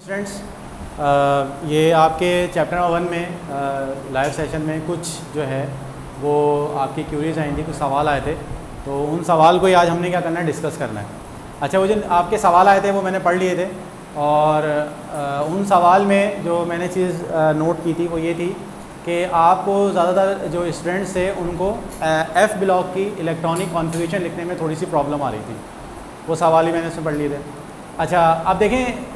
Students, ये आपके chapter number 1 में लाइव सेशन में कुछ जो है वो आपकी क्यूरीज आई थी, कुछ सवाल आए थे, तो उन सवाल को ही आज हमने क्या करना है, डिस्कस करना है। अच्छा, वो जो आपके सवाल आए थे वो मैंने पढ़ लिए थे और उन सवाल में जो मैंने चीज़ नोट की थी वो ये थी कि आपको ज़्यादातर जो स्टूडेंट्स थे उनको एफ ब्लॉक की इलेक्ट्रॉनिक कॉन्फ़िगरेशन लिखने में थोड़ी सी प्रॉब्लम आ रही थी। वो सवाल ही मैंने उसमें पढ़ लिए थे। अच्छा, अब देखें,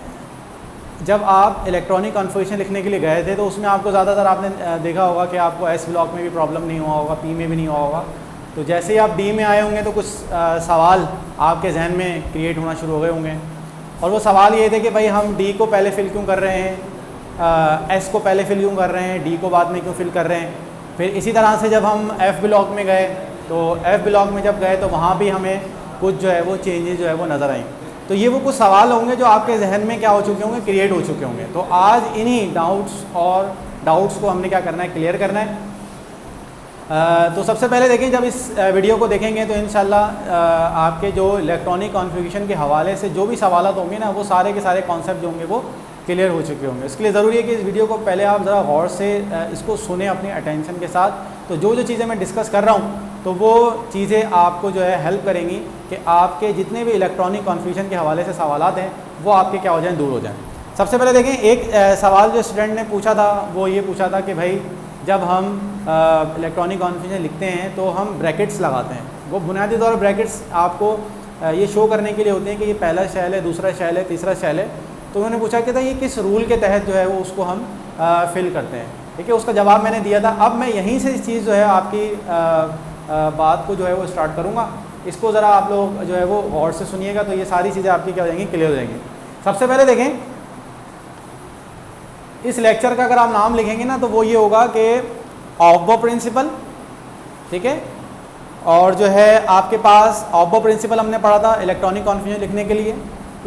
जब आप इलेक्ट्रॉनिक कॉन्फ़िगरेशन लिखने के लिए गए थे तो उसमें आपको ज़्यादातर आपने देखा होगा कि आपको एस ब्लॉक में भी प्रॉब्लम नहीं हुआ होगा, पी में भी नहीं हुआ होगा। तो जैसे ही आप डी में आए होंगे तो कुछ सवाल आपके जहन में क्रिएट होना शुरू हो गए होंगे, और वो सवाल ये थे कि भाई हम डी को पहले फिल क्यों कर रहे हैं, एस को पहले फिल क्यों कर रहे हैं, डी को बाद में क्यों फिल कर रहे हैं। फिर इसी तरह से जब हम एफ़ ब्लॉक में गए तो एफ़ ब्लॉक में जब गए तो वहाँ भी हमें कुछ जो है वो चेंजेस जो है वो नज़र आई। तो ये वो कुछ सवाल होंगे जो आपके जहन में क्या हो चुके होंगे, क्रिएट हो चुके होंगे। तो आज इन्हीं डाउट्स को हमने क्या करना है, क्लियर करना है। तो सबसे पहले देखें, जब इस वीडियो को देखेंगे तो इंशाल्लाह आपके जो इलेक्ट्रॉनिक कॉन्फ़िगरेशन के हवाले से जो भी सवाल होंगे ना, वो सारे के सारे कॉन्सेप्ट जो होंगे वो क्लियर हो चुके होंगे। इसके लिए ज़रूरी है कि इस वीडियो को पहले आप ज़रा गौर से इसको सुने अपनी अटेंशन के साथ। तो जो जो चीज़ें मैं डिस्कस कर रहा हूँ तो वो चीज़ें आपको जो है हेल्प करेंगी कि आपके जितने भी इलेक्ट्रॉनिक कॉन्फ़िगरेशन के हवाले से सवालात हैं वो आपके क्या हो जाएं, दूर हो जाएं। सबसे पहले देखें, एक सवाल जो स्टूडेंट ने पूछा था वो ये पूछा था कि भाई जब हम इलेक्ट्रॉनिक कॉन्फ़िगरेशन लिखते हैं तो हम ब्रैकेट्स लगाते हैं। वो बुनियादी तौर पर ब्रैकेट्स आपको ये शो करने के लिए होते हैं कि ये पहला शैल है, दूसरा शैल है, तीसरा शैल है। तो उन्होंने पूछा कि था ये किस रूल के तहत जो है वो उसको हम फिल करते हैं। ठीक है, उसका जवाब मैंने दिया था। अब मैं यहीं से इस चीज़ जो है आपकी बात को जो है वो स्टार्ट करूँगा। इसको ज़रा आप लोग जो है वो गौर से सुनिएगा तो ये सारी चीज़ें आपकी क्या हो जाएंगी, क्लियर हो जाएंगी। सबसे पहले देखें, इस लेक्चर का अगर आप नाम लिखेंगे ना तो वो ये होगा कि ऑब्बो प्रिंसिपल। ठीक है, और जो है आपके पास ऑब्बो प्रिंसिपल हमने पढ़ा था इलेक्ट्रॉनिक कॉन्फ़िगरेशन लिखने के लिए।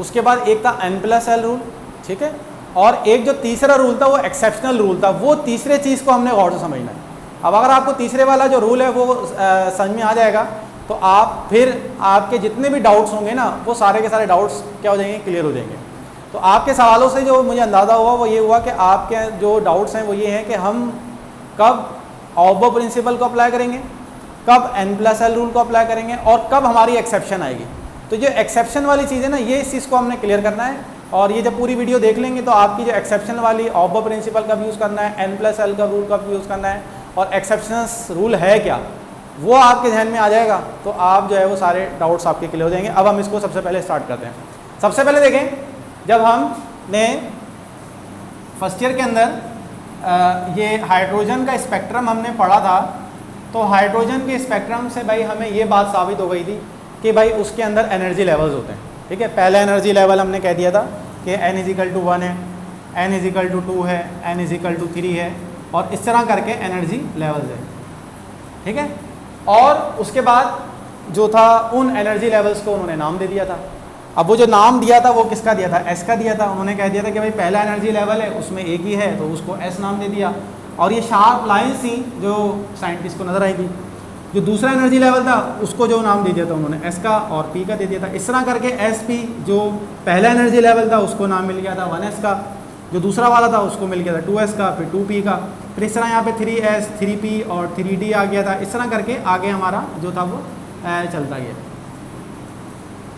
उसके बाद एक था N+L रूल। ठीक है, और एक जो तीसरा रूल था वो एक्सेप्शनल रूल था। वो तीसरे चीज़ को हमने गौर से समझना है। अब अगर आपको तीसरे वाला जो रूल है वो समझ में आ जाएगा तो आप फिर आपके जितने भी डाउट्स होंगे ना वो सारे के सारे डाउट्स क्या हो जाएंगे, क्लियर हो जाएंगे। तो आपके सवालों से जो मुझे अंदाज़ा हुआ वो ये हुआ कि आपके जो डाउट्स हैं वो ये हैं कि हम कब ऑब्बो प्रिंसिपल को अप्लाई करेंगे, कब N+L रूल को अप्लाई करेंगे और कब हमारी एक्सेप्शन आएगी। तो जो एक्सेप्शन वाली चीज़ है ना, ये इस चीज़ को हमने क्लियर करना है। और ये जब पूरी वीडियो देख लेंगे तो आपकी जो एक्सेप्शन वाली ऑब्बो प्रिंसिपल कब यूज़ करना है, N+L का रूल कब यूज़ करना है और एक्सेप्शंस रूल है क्या, वो आपके जहन में आ जाएगा। तो आप जो है वो सारे डाउट्स आपके क्लियर हो जाएंगे। अब हम इसको सबसे पहले स्टार्ट करते हैं। सबसे पहले देखें, जब हमने फर्स्ट ईयर के अंदर ये हाइड्रोजन का स्पेक्ट्रम हमने पढ़ा था तो हाइड्रोजन के स्पेक्ट्रम से भाई हमें ये बात साबित हो गई थी कि भाई उसके अंदर एनर्जी लेवल्स होते हैं। ठीक है, पहला एनर्जी लेवल हमने कह दिया था कि n=1 है, n=2 है, n=3 है, और इस तरह करके एनर्जी लेवल्स है। ठीक है, और उसके बाद जो था उन एनर्जी लेवल्स को उन्होंने नाम दे दिया था। अब वो जो नाम दिया था वो किसका दिया था, एस का दिया था। उन्होंने कह दिया था कि भाई पहला एनर्जी लेवल है उसमें एक ही है तो उसको एस नाम दे दिया। और ये शार्प लाइन्स थी जो साइंटिस्ट को नज़र आई थी। जो दूसरा एनर्जी लेवल था उसको जो नाम दे दिया था उन्होंने एस का और पी का दे दिया था। इस तरह करके एस पी जो पहला एनर्जी लेवल था उसको नाम मिल गया था 1s का, जो दूसरा वाला था उसको मिल गया था 2s का, फिर 2p का, फिर इस तरह यहाँ पे 3s, 3p और 3d आ गया था। इस तरह करके आगे हमारा जो था वो चलता गया।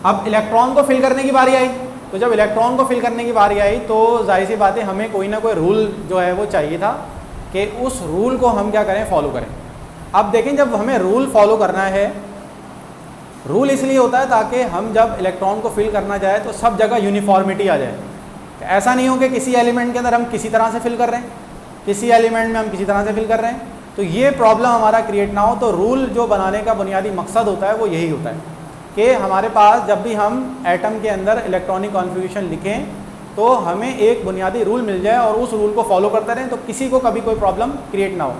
अब इलेक्ट्रॉन को फिल करने की बारी आई। तो जब इलेक्ट्रॉन को फिल करने की बारी आई तो जाहिर सी बात है हमें कोई ना कोई रूल जो है वो चाहिए था कि उस रूल को हम क्या करें, फॉलो करें। अब देखें, जब हमें रूल फॉलो करना है, रूल इसलिए होता है ताकि हम जब इलेक्ट्रॉन को फिल करना जाए तो सब जगह यूनिफॉर्मिटी आ जाए। ऐसा नहीं हो कि किसी एलिमेंट के अंदर हम किसी तरह से फिल कर रहे हैं, किसी एलिमेंट में हम किसी तरह से फिल कर रहे हैं, तो ये प्रॉब्लम हमारा क्रिएट ना हो। तो रूल जो बनाने का बुनियादी मकसद होता है वो यही होता है कि हमारे पास जब भी हम एटम के अंदर इलेक्ट्रॉनिक कॉन्फ़िगरेशन लिखें तो हमें एक बुनियादी रूल मिल जाए और उस रूल को फॉलो करते रहें तो किसी को कभी कोई प्रॉब्लम क्रिएट ना हो।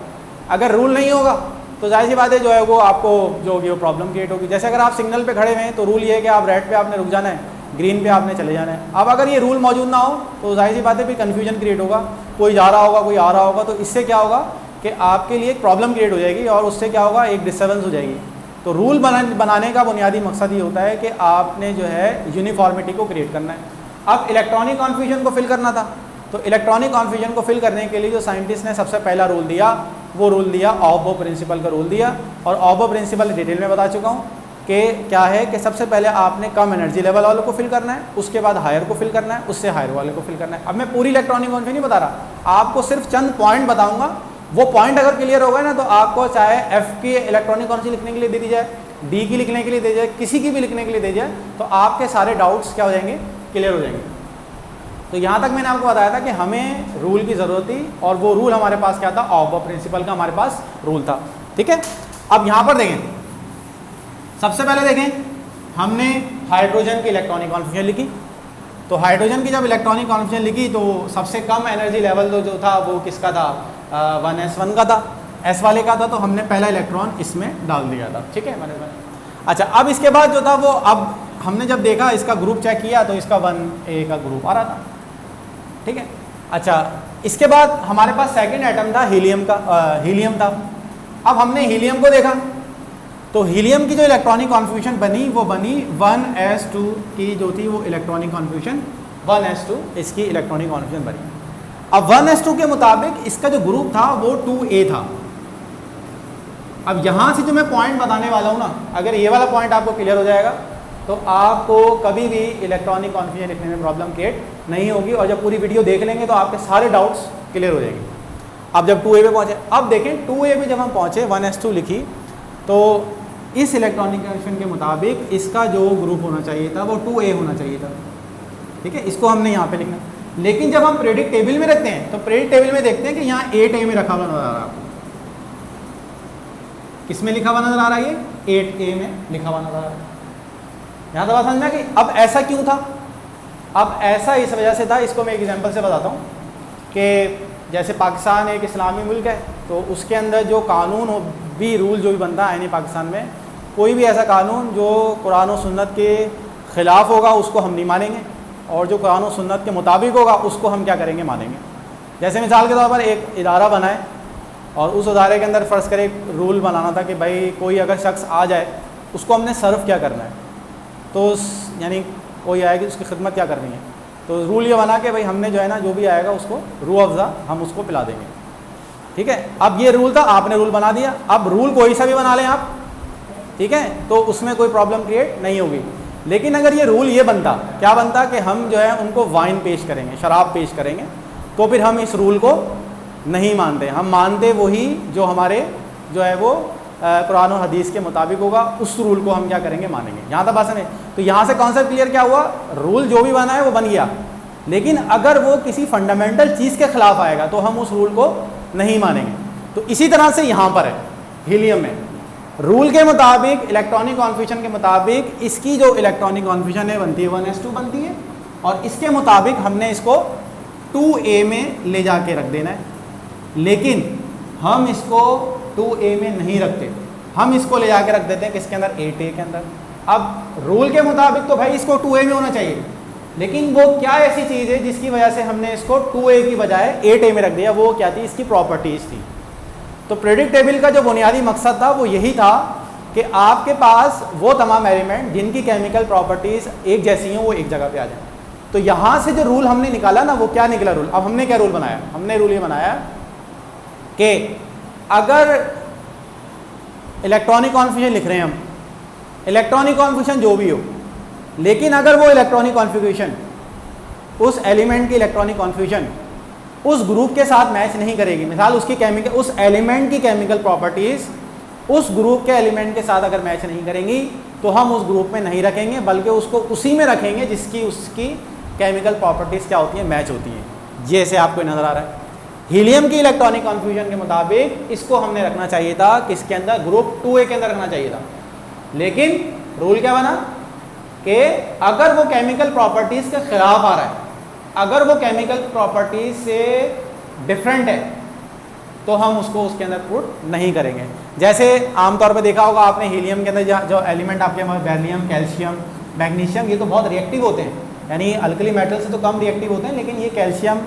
अगर रूल नहीं होगा तो जाहिर सी बात है जो है वो आपको जो होगी वो प्रॉब्लम क्रिएट होगी। जैसे अगर आप सिग्नल पे खड़े हुए हैं तो रूल ये है कि आप रेड पे आपने रुक जाना है, ग्रीन पे आपने चले जाना है। अब अगर ये रूल मौजूद ना हो तो जाहिर सी बात है फिर कन्फ्यूजन क्रिएट होगा, कोई जा रहा होगा कोई आ रहा होगा। तो इससे क्या होगा कि आपके लिए एक प्रॉब्लम क्रिएट हो जाएगी और उससे क्या होगा, एक डिस्टर्बेंस हो जाएगी। तो रूल बनाने का बुनियादी मकसद ये होता है कि आपने जो है यूनिफॉर्मिटी को क्रिएट करना है। अब इलेक्ट्रॉनिक कॉन्फ्यूजन को फिल करना था, तो इलेक्ट्रॉनिक कॉन्फ्यूजन को फिल करने के लिए जो साइंटिस्ट ने सबसे पहला रूल दिया वो रूल दिया ऑफ प्रिंसिपल का रूल दिया। और ऑफ प्रिंसिपल डिटेल में बता चुका हूँ कि क्या है कि सबसे पहले आपने कम एनर्जी लेवल वालों को फिल करना है, उसके बाद हायर को फिल करना है, उससे हायर वाले को फिल करना है। अब मैं पूरी इलेक्ट्रॉनिक कॉन्फ्यूजन नहीं बता रहा, आपको सिर्फ चंद पॉइंट बताऊंगा। वो पॉइंट अगर क्लियर हो गए ना तो आपको चाहे एफ की इलेक्ट्रॉनिक कॉन्फ्यूजन लिखने के लिए दे दी जाए, डी की लिखने के लिए दे जाए, किसी की भी लिखने के लिए दे जाए, तो आपके सारे डाउट्स क्या हो जाएंगे, क्लियर हो जाएंगे। तो यहाँ तक मैंने आपको बताया था कि हमें रूल की ज़रूरत थी और वो रूल हमारे पास क्या था, ऑफ प्रिंसिपल का हमारे पास रूल था। ठीक है, अब यहाँ पर देखें, सबसे पहले देखें हमने हाइड्रोजन की इलेक्ट्रॉनिक कॉन्फ्यूजन लिखी। तो हाइड्रोजन की जब इलेक्ट्रॉनिक कॉन्फ्यूजन लिखी तो सबसे कम एनर्जी लेवल तो जो था वो किसका था, 1s1 का था, एस वाले का था। तो हमने पहला इलेक्ट्रॉन इसमें डाल दिया था। ठीक है, अच्छा अब इसके बाद जो था वो, अब हमने जब देखा इसका ग्रुप चेक किया तो इसका 1a का ग्रुप आ रहा था। ठीक है, अच्छा इसके बाद हमारे पास सेकंड एटम था हीलियम का, हीलियम था। अब हमने हीलियम को देखा तो हीलियम की जो इलेक्ट्रॉनिक कॉन्फ्यूजन बनी वो बनी 1s2 की जो थी वो इलेक्ट्रॉनिक कॉन्फ्यूजन 1s2 इसकी इलेक्ट्रॉनिक कॉन्फ्यूजन बनी। अब 1s2 के मुताबिक इसका जो ग्रुप था वो 2a था। अब यहाँ से जो मैं पॉइंट बताने वाला हूँ ना, अगर ये वाला पॉइंट आपको क्लियर हो जाएगा तो आपको कभी भी इलेक्ट्रॉनिक कॉन्फ्यूजन लिखने में प्रॉब्लम क्रिएट नहीं होगी और जब पूरी वीडियो देख लेंगे तो आपके सारे डाउट्स क्लियर हो जाएंगे। अब जब 2a पे पहुँचे, अब देखें 2a पे जब हम पहुँचे 1s2 लिखी तो इस इलेक्ट्रॉनिक कॉन्फ्यूजन के मुताबिक इसका जो ग्रुप होना चाहिए था वो 2a होना चाहिए था। ठीक है, इसको हमने यहाँ पे लिखना। लेकिन जब हम प्रेडिक्ट टेबल में रखते हैं तो प्रेडिक्ट टेबल में देखते हैं कि यहाँ 8a में रखा हुआ नजर आ रहा है आपको। किसमें लिखा हुआ नजर आ रहा है, ये 8a में लिखा हुआ नजर आ रहा है। यहाँ तो बात समझ में कि अब ऐसा क्यों था। अब ऐसा इस वजह से था, इसको मैं एक एग्जांपल से बताता हूँ कि जैसे पाकिस्तान एक इस्लामी मुल्क है तो उसके अंदर जो कानून भी रूल जो भी बनता है यानी पाकिस्तान में कोई भी ऐसा कानून जो कुरान और सुन्नत के ख़िलाफ़ होगा उसको हम नहीं मानेंगे और जो कुरान और सुन्नत के मुताबिक होगा उसको हम क्या करेंगे, मानेंगे। जैसे मिसाल के तौर पर एक इदारा बनाए और उस इदारे के अंदर फ़र्ज़ करें एक रूल बनाना था कि भाई कोई अगर शख्स आ जाए उसको हमने सर्व क्या करना है, तो यानी कोई आएगी उसकी खिदमत क्या करनी है। तो रूल ये बना कि भाई हमने जो है ना जो भी आएगा उसको रूह अफ़ज़ा हम उसको पिला देंगे। ठीक है, अब ये रूल था, आपने रूल बना दिया। अब रूल कोई सा भी बना लें आप, ठीक है, तो उसमें कोई प्रॉब्लम क्रिएट नहीं होगी। लेकिन अगर ये रूल ये बनता, क्या बनता कि हम जो है उनको वाइन पेश करेंगे, शराब पेश करेंगे, तो फिर हम इस रूल को नहीं मानते। हम मानते वही जो हमारे जो है वो कुरान और हदीस के मुताबिक होगा, उस रूल को हम क्या करेंगे, मानेंगे। यहाँ तक बात समझे। तो यहाँ से कॉन्सेप्ट क्लियर क्या हुआ, रूल जो भी बना है वो बन गया, लेकिन अगर वो किसी फंडामेंटल चीज़ के खिलाफ आएगा तो हम उस रूल को नहीं मानेंगे। तो इसी तरह से यहाँ पर है हीलियम में रूल के मुताबिक, इलेक्ट्रॉनिक कॉन्फ्यूजन के मुताबिक इसकी जो इलेक्ट्रॉनिक कॉन्फ्यूजन है बनती है 1s2 बनती है और इसके मुताबिक हमने इसको 2a में ले जाके रख देना है। लेकिन हम इसको 2a में नहीं रखते, हम इसको ले जाके रख देते हैं किसके अंदर, 8a के अंदर। अब रूल के मुताबिक तो भाई इसको 2a में होना चाहिए, लेकिन वो क्या ऐसी चीज़ है जिसकी वजह से हमने इसको 2a की बजाय 8a में रख दिया, वो क्या थी, इसकी प्रॉपर्टीज़ थी। तो प्रेडिक्ट टेबल का जो बुनियादी मकसद था वो यही था कि आपके पास वो तमाम एलिमेंट जिनकी केमिकल प्रॉपर्टीज़ एक जैसी हों वो एक जगह पे आ जाए। तो यहाँ से जो रूल हमने निकाला ना वो क्या निकला रूल। अब हमने क्या रूल बनाया, हमने रूल ये बनाया कि अगर इलेक्ट्रॉनिक कॉन्फ्यूजन लिख रहे हैं हम, इलेक्ट्रॉनिक कॉन्फ्यूजन जो भी हो, लेकिन अगर वो इलेक्ट्रॉनिक कॉन्फ़िगरेशन उस एलिमेंट की इलेक्ट्रॉनिक कॉन्फ्यूजन उस ग्रुप के साथ मैच नहीं करेगी, मिसाल उसकी केमिकल, उस एलिमेंट की केमिकल प्रॉपर्टीज़ उस ग्रुप के एलिमेंट के साथ अगर मैच नहीं करेंगी तो हम उस ग्रुप में नहीं रखेंगे, बल्कि उसको उसी में रखेंगे जिसकी उसकी केमिकल प्रॉपर्टीज़ क्या होती हैं, मैच होती हैं। जैसे आपको नज़र आ रहा है हीलियम की इलेक्ट्रॉनिक कॉन्फ्यूजन के मुताबिक इसको हमने रखना चाहिए था किसके अंदर, ग्रुप 2a के अंदर रखना चाहिए था। लेकिन रूल क्या बना कि अगर वो केमिकल प्रॉपर्टीज़ के ख़िलाफ़ आ रहा है, अगर वो केमिकल प्रॉपर्टीज़ से डिफरेंट है तो हम उसको उसके अंदर पुट नहीं करेंगे। जैसे आमतौर पे देखा होगा आपने हीलियम के अंदर जो एलिमेंट आपके हमारे बेरिलियम, कैल्शियम, मैग्नीशियम, ये तो बहुत रिएक्टिव होते हैं, यानी अल्कली मेटल से तो कम रिएक्टिव होते हैं, लेकिन ये कैल्शियम,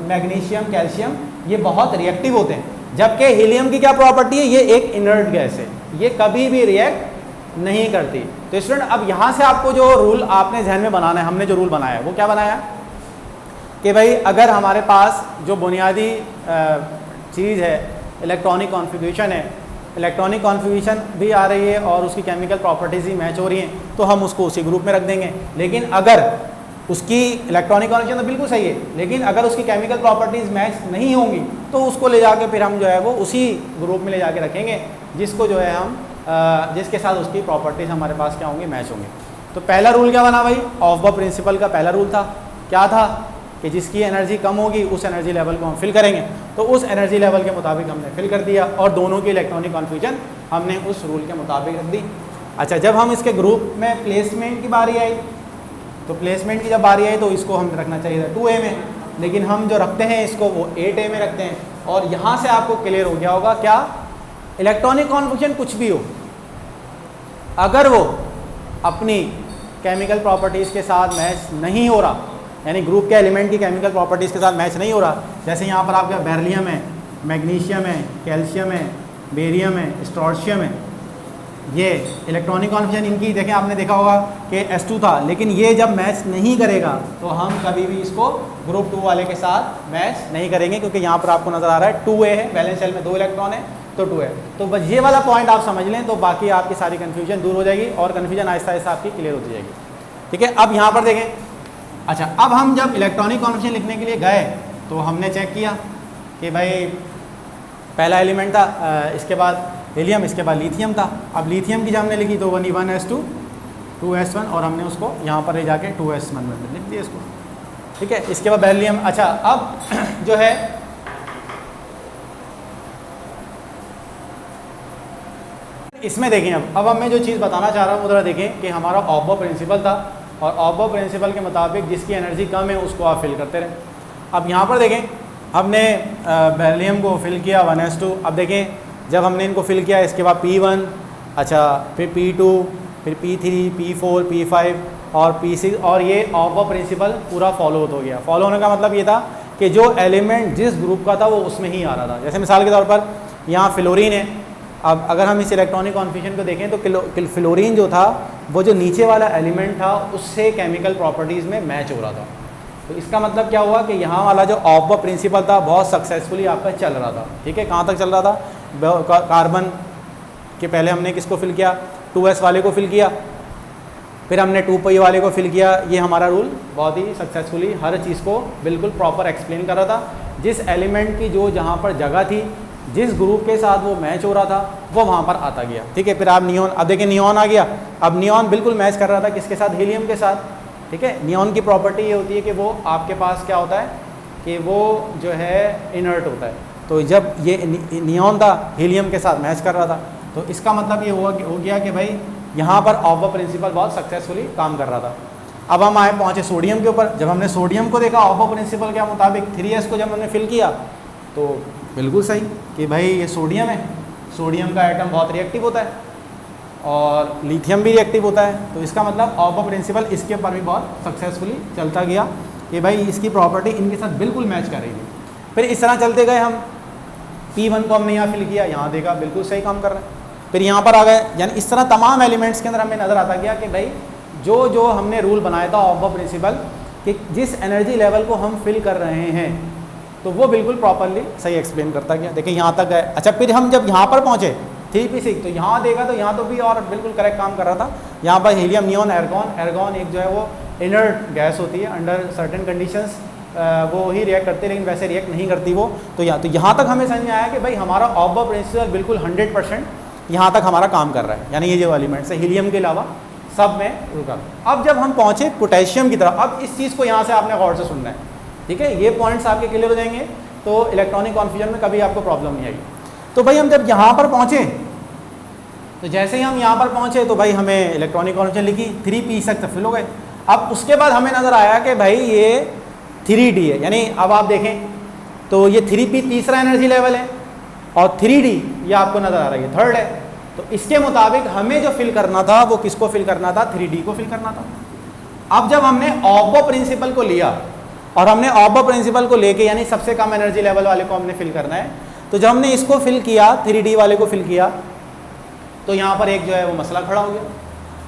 मैग्नीशियम, कैल्शियम ये बहुत रिएक्टिव होते हैं। जबकि हीलियम की क्या प्रॉपर्टी है, ये एक इनर्ट गैस है, ये कभी भी रिएक्ट नहीं करती। तो स्टूडेंट अब यहाँ से आपको जो रूल आपने जहन में बनाना है, हमने जो रूल बनाया है वो क्या बनाया कि भाई अगर हमारे पास जो बुनियादी चीज़ है इलेक्ट्रॉनिक कॉन्फ़िगरेशन है, इलेक्ट्रॉनिक कॉन्फ़िगरेशन भी आ रही है और उसकी केमिकल प्रॉपर्टीज़ ही मैच हो रही हैं, तो हम उसको उसी ग्रुप में रख देंगे। लेकिन अगर उसकी इलेक्ट्रॉनिक कॉन्फ़िगरेशन तो बिल्कुल सही है, लेकिन अगर उसकी केमिकल प्रॉपर्टीज़ मैच नहीं होंगी तो उसको ले जाके फिर हम जो है वो उसी ग्रुप में ले जाके रखेंगे जिसको जो है हम जिसके साथ उसकी प्रॉपर्टीज़ हमारे पास क्या होंगी, मैच होंगे। तो पहला रूल क्या बना भाई, ऑफ प्रिंसिपल का पहला रूल था, क्या था कि जिसकी एनर्जी कम होगी उस एनर्जी लेवल को हम फिल करेंगे। तो उस एनर्जी लेवल के मुताबिक हमने फिल कर दिया और दोनों की इलेक्ट्रॉनिक कॉन्फ्यूजन हमने उस रूल के मुताबिक रख दी। अच्छा, जब हम इसके ग्रुप में प्लेसमेंट की बारी आई, तो प्लेसमेंट की जब बारी आई तो इसको हम रखना चाहिए था 2A में, लेकिन हम जो रखते हैं इसको वो 8A में रखते हैं। और यहाँ से आपको क्लियर हो गया होगा क्या, इलेक्ट्रॉनिक कॉन्फ्यूजन कुछ भी हो, अगर वो अपनी केमिकल प्रॉपर्टीज़ के साथ मैच नहीं हो रहा, यानी ग्रुप के एलिमेंट की केमिकल प्रॉपर्टीज़ के साथ मैच नहीं हो रहा, जैसे यहाँ पर आपका बेरिलियम है, मैग्नीशियम है, कैल्शियम है, बेरियम है, स्ट्रोंशियम है, ये इलेक्ट्रॉनिक कॉन्फ्यूजन इनकी देखें, आपने देखा होगा कि S2 था, लेकिन ये जब मैच नहीं करेगा तो हम कभी भी इसको ग्रुप 2 वाले के साथ मैच नहीं करेंगे, क्योंकि यहाँ पर आपको नज़र आ रहा है 2A है, वैलेंस शेल में 2 इलेक्ट्रॉन है तो 2 है। तो बस ये वाला पॉइंट आप समझ लें तो बाकी आपकी सारी कन्फ्यूजन दूर हो जाएगी और कन्फ्यूजन आहिस्ता आहिस्ता आपकी क्लियर होती जाएगी। ठीक है, अब यहाँ पर देखें, अच्छा अब हम जब इलेक्ट्रॉनिक कॉन्फ्यूजन लिखने के लिए गए तो हमने चेक किया कि भाई पहला एलिमेंट था, इसके बाद हीलियम, इसके बाद लिथियम था। अब लिथियम की जब हमने लिखी तो 1S2 2S1 और हमने उसको यहाँ पर ले जाके 2S1 में लिख दिया इसको। ठीक है, इसके बाद बेरिलियम। अच्छा अब जो है इसमें देखें, अब मैं जो चीज़ बताना चाह रहा हूँ उधर देखें कि हमारा ऑब्बो प्रिंसिपल था और ऑब्बो प्रिंसिपल के मुताबिक जिसकी एनर्जी कम है उसको आप फिल करते रहें। अब यहाँ पर देखें, हमने बेरिलियम को फिल किया 1S2। अब देखें जब हमने इनको फिल किया इसके बाद P1, अच्छा फिर P2, फिर P3, P4, P5 और P6, और ये ऑब्बो प्रिंसिपल पूरा फॉलो हो गया। फॉलो होने का मतलब ये था कि जो एलिमेंट जिस ग्रुप का था वो उसमें ही आ रहा था। जैसे मिसाल के तौर पर यहाँ फ्लोरीन है, अब अगर हम इस इलेक्ट्रॉनिक कॉन्फ्यूजन को देखें तो फ्लोरीन जो था वो जो नीचे वाला एलिमेंट था उससे केमिकल प्रॉपर्टीज़ में मैच हो रहा था। तो इसका मतलब क्या हुआ कि यहाँ वाला जो ऑब्बो प्रिंसिपल था बहुत सक्सेसफुली आपका चल रहा था। ठीक है, कहाँ तक चल रहा था, कार्बन के पहले हमने किसको फिल किया, 2S वाले को फिल किया, फिर हमने 2P वाले को फिल किया। ये हमारा रूल बहुत ही सक्सेसफुली हर चीज़ को बिल्कुल प्रॉपर एक्सप्लेन कर रहा था। जिस एलिमेंट की जो जहाँ पर जगह थी, जिस ग्रुप के साथ वो मैच हो रहा था वो वहाँ पर आता गया। ठीक है, फिर आप नियॉन, अब देखिए नियॉन आ गया। अब नियॉन बिल्कुल मैच कर रहा था किसके साथ, हीलियम के साथ। ठीक है, नियॉन की प्रॉपर्टी ये होती है कि वो आपके पास क्या होता है कि वो जो है इनर्ट होता है। तो जब ये नियॉन था हीलियम के साथ मैच कर रहा था, तो इसका मतलब ये हो गया कि भाई यहाँ पर ऑब्बो प्रिंसिपल बहुत सक्सेसफुली काम कर रहा था। अब हम पहुँचे सोडियम के ऊपर। जब हमने सोडियम को देखा ऑब्बो प्रिंसिपल के मुताबिक 3S को जब हमने फिल किया तो बिल्कुल सही कि भाई ये सोडियम है, सोडियम का एटम बहुत रिएक्टिव होता है और लिथियम भी रिएक्टिव होता है। तो इसका मतलब ऑब्बो प्रिंसिपल इसके ऊपर भी बहुत सक्सेसफुली चलता गया कि भाई इसकी प्रॉपर्टी इनके साथ बिल्कुल मैच कर रही थी। फिर इस तरह चलते गए हम, P1 को हमने यहाँ फिल किया, यहाँ देखा बिल्कुल सही काम कर रहा है, फिर यहाँ पर आ गए। यानी इस तरह तमाम एलिमेंट्स के अंदर हमें नज़र आता गया कि भाई जो हमने रूल बनाया था ऑब्बो प्रिंसिपल कि जिस एनर्जी लेवल को हम फिल कर रहे हैं तो वो बिल्कुल प्रॉपरली सही एक्सप्लेन करता गया। देखिए यहाँ तक गए। अच्छा फिर हम जब यहाँ पर पहुँचे 3P6 तो यहाँ देखा तो यहाँ तो भी और बिल्कुल करेक्ट काम कर रहा था। यहाँ पर हीलियम, नियॉन, एर्गॉन एक जो है वो इनर्ट गैस होती है, अंडर सर्टेन कंडीशंस वो ही रिएक्ट करती है, लेकिन वैसे रिएक्ट नहीं करती वो। तो यहाँ तक हमें समझ में आया कि भाई हमारा ऑब्बो प्रिंसिपल बिल्कुल 100% यहाँ तक हमारा काम कर रहा है। यानी ये जो एलिमेंट्स है हीलियम के अलावा सब में रुका। अब जब हम पहुँचे पोटेशियम की तरफ, अब इस चीज़ को यहाँ से आपने गौर से सुनना है। ठीक है, ये पॉइंट्स आपके क्लियर हो जाएंगे तो इलेक्ट्रॉनिक कॉन्फ्यूजन में कभी आपको प्रॉब्लम नहीं आएगी। तो भाई हम जब यहाँ पर पहुँचे तो जैसे ही हम यहाँ पर पहुँचे तो भाई हमें इलेक्ट्रॉनिक कॉन्फ्यूजन लिखी 3P तक फिल हो गए। अब उसके बाद हमें नज़र आया कि भाई ये 3D है, यानी अब आप देखें तो ये 3P तीसरा एनर्जी लेवल है और 3D ये आपको नज़र आ रहा है ये थर्ड है। तो इसके मुताबिक हमें जो फिल करना था वो किसको फिल करना था, 3D को फिल करना था। अब जब हमने ऑब्बो प्रिंसिपल को लिया और हमने ऑब्बो प्रिंसिपल को लेके यानी सबसे कम एनर्जी लेवल वाले को हमने फिल करना है, तो जब हमने इसको फिल किया 3D वाले को फिल किया तो यहाँ पर एक जो है वो मसला खड़ा हो गया।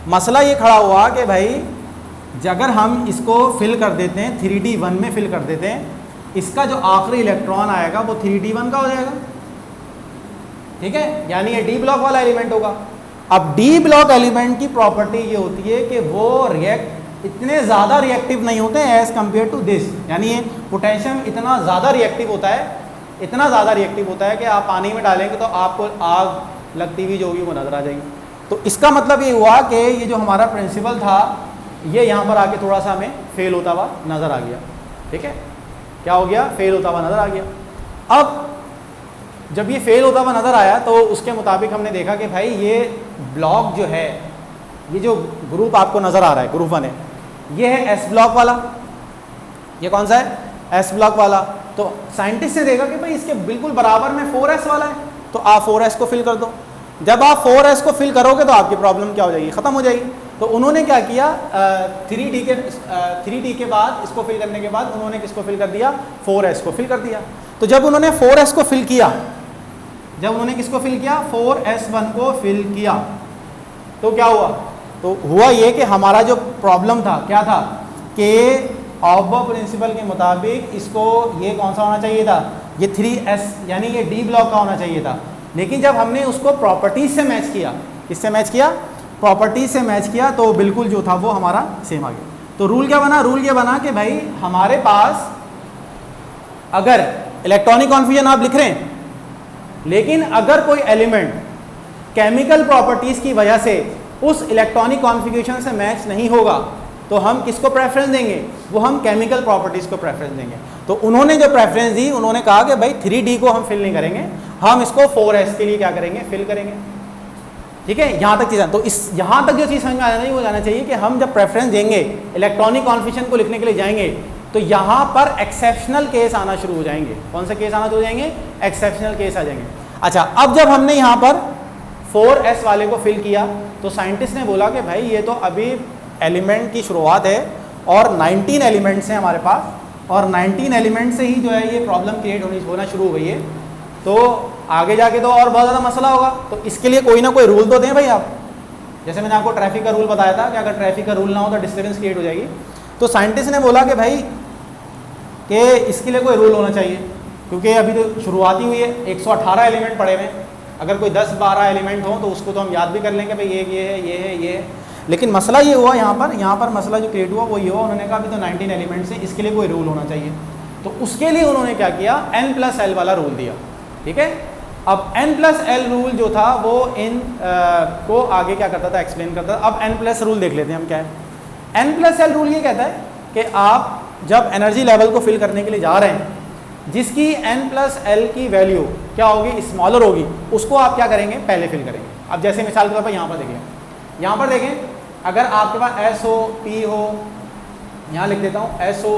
मसला ये खड़ा हुआ कि भाई अगर हम इसको फिल कर देते हैं 3D1 में फिल कर देते हैं, इसका जो आखिरी इलेक्ट्रॉन आएगा वो 3D1 का हो जाएगा, ठीक है, यानी ये डी ब्लॉक वाला एलिमेंट होगा। अब डी ब्लॉक एलिमेंट की प्रॉपर्टी ये होती है कि वो रिएक्ट इतने ज़्यादा रिएक्टिव नहीं होते हैं एज़ कम्पेयर टू दिस, यानी ये पोटेशियम इतना ज़्यादा रिएक्टिव होता है, इतना ज़्यादा रिएक्टिव होता है कि आप पानी में डालेंगे तो आपको आग लगती हुई जो होगी वो नज़र आ जाएगी। तो इसका मतलब ये हुआ कि ये जो हमारा प्रिंसिपल था ये यहाँ पर आके थोड़ा सा हमें फेल होता हुआ नज़र आ गया, ठीक है, क्या हो गया, फेल होता हुआ नज़र आ गया। अब जब ये फेल होता हुआ नज़र आया तो उसके मुताबिक हमने देखा कि भाई ये ब्लॉक जो है, ये जो ग्रुप आपको नज़र आ रहा है, ग्रुप 1 है, ये है एस ब्लॉक वाला, ये कौन सा है, एस ब्लॉक वाला। तो साइंटिस्ट ने देखा कि भाई इसके बिल्कुल बराबर में 4s वाला है, तो आप 4s को फिल कर दो। जब आप 4s को फिल करोगे तो आपकी प्रॉब्लम क्या हो जाएगी, ख़त्म हो जाएगी। तो उन्होंने क्या किया, 3D के बाद इसको फिल करने के बाद उन्होंने किसको फिल कर दिया, 4s को फिल कर दिया। तो जब उन्होंने 4s को फिल किया, जब उन्होंने किसको फिल किया, 4s1 को फिल किया, तो क्या हुआ, तो हुआ ये कि हमारा जो प्रॉब्लम था क्या था कि ऑफ प्रिंसिपल के मुताबिक इसको ये कौन सा होना चाहिए था, ये 3s यानी ये डी ब्लॉक का होना चाहिए था। लेकिन जब हमने उसको प्रॉपर्टीज से मैच किया, किससे मैच किया, प्रॉपर्टीज से मैच किया, तो बिल्कुल जो था वो हमारा सेम आ गया। तो रूल क्या बना, रूल ये बना कि भाई हमारे पास अगर इलेक्ट्रॉनिक कॉन्फ्यूजन आप लिख रहे हैं, लेकिन अगर कोई एलिमेंट केमिकल प्रॉपर्टीज की वजह से उस इलेक्ट्रॉनिक कॉन्फ़िगरेशन से मैच नहीं होगा तो हम किसको प्रेफरेंस देंगे, वो हम केमिकल प्रॉपर्टीज को प्रेफरेंस देंगे। तो उन्होंने जो प्रेफरेंस दी, उन्होंने कहा कि भाई 3D को हम फिल नहीं करेंगे, हम इसको 4s के लिए क्या करेंगे, फिल करेंगे, ठीक है। यहाँ तक चीज़, तो इस यहाँ तक जो चीज़ समझ में आना चाहिए वो जाना चाहिए कि हम जब प्रेफरेंस देंगे इलेक्ट्रॉनिक कॉन्फ़िगरेशन को लिखने के लिए जाएंगे तो यहाँ पर एक्सेप्शनल केस आना शुरू हो जाएंगे। कौन से केस आना शुरू हो जाएंगे, एक्सेप्शनल केस आ जाएंगे। अच्छा, अब जब हमने यहाँ पर 4s वाले को फिल किया तो साइंटिस्ट ने बोला कि भाई ये तो अभी एलिमेंट की शुरुआत है और 19 एलिमेंट्स हैं हमारे पास, और 19 एलिमेंट से ही जो है ये प्रॉब्लम क्रिएट होना शुरू हो गई है, तो आगे जाके तो और बहुत ज़्यादा मसला होगा। तो इसके लिए कोई ना कोई रूल तो दें भाई आप। जैसे मैंने आपको ट्रैफिक का रूल बताया था कि अगर ट्रैफिक का रूल ना हो तो डिस्टर्बेंस क्रिएट हो जाएगी। तो साइंटिस्ट ने बोला कि भाई कि इसके लिए कोई रूल होना चाहिए, क्योंकि अभी तो शुरुआत ही हुई है, 118 एलिमेंट पड़े हुए हैं। अगर कोई 10-12 एलिमेंट हो तो उसको तो हम याद भी कर लेंगे भाई ये है, ये है, ये है। लेकिन मसला ये हुआ यहाँ पर मसला जो क्रिएट हुआ वो ये हुआ, उन्होंने कहा अभी तो 19 एलिमेंट्स हैं, इसके लिए कोई रूल होना चाहिए। तो उसके लिए उन्होंने क्या किया, n+l वाला रूल दिया, ठीक है। अब n+l रूल जो था वो इन को आगे क्या करता था, एक्सप्लेन करता था। अब n+ रूल देख लेते हैं हम क्या है। n+l रूल ये कहता है कि आप जब एनर्जी लेवल को फिल करने के लिए जा रहे हैं, जिसकी n+l की वैल्यू क्या होगी, स्मॉलर होगी, उसको आप क्या करेंगे, पहले फिल करेंगे। अब जैसे मिसाल के तौर पर यहाँ पर देखें, यहाँ पर देखें, अगर आपके पास S हो, P हो, यहाँ लिख देता हूँ S हो,